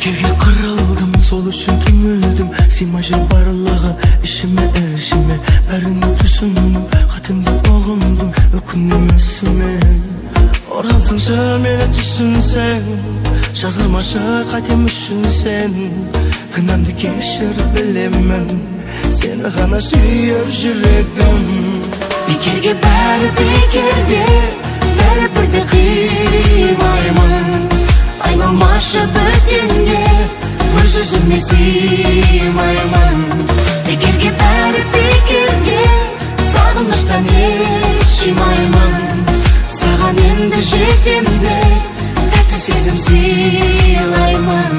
Bekerge kırıldım, sol üçün tüngüldüm. Simajı barlağı, işime bärini düşündüm. Hatimde oğundum, ökünmesime. Oransınca meni düşünsen, жазылмашы қатем үшін сен. Кінәмді кешір білемін, сені ғана сүйер жүрегім. Бекерге бәрі бекерге, бәрібірде қимаймын. Айналмашы бөтенге, өз өзіме сыймаймын. Бекерге бәрі бекерге, сағыныштан еш жимаймын. Саған енді жетемде, тәтті сезім сыйлаймын.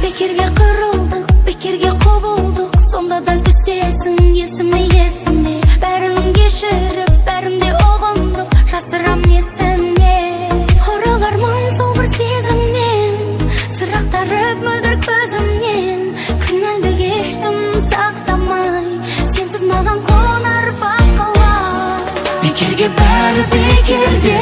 Bekerge kırıldık, bekerge kovulduk. Sonda da düşesin esime. Bärin geçirip, bärimde oğunduk. Жасырам не сenne. Oralarman sol bir сезіммен, сырақтарып мөлдір көзімнен. Күнәлді кештім сақтамай, сенсіз маған қонар бақылар. Bekerge bäri bekerge,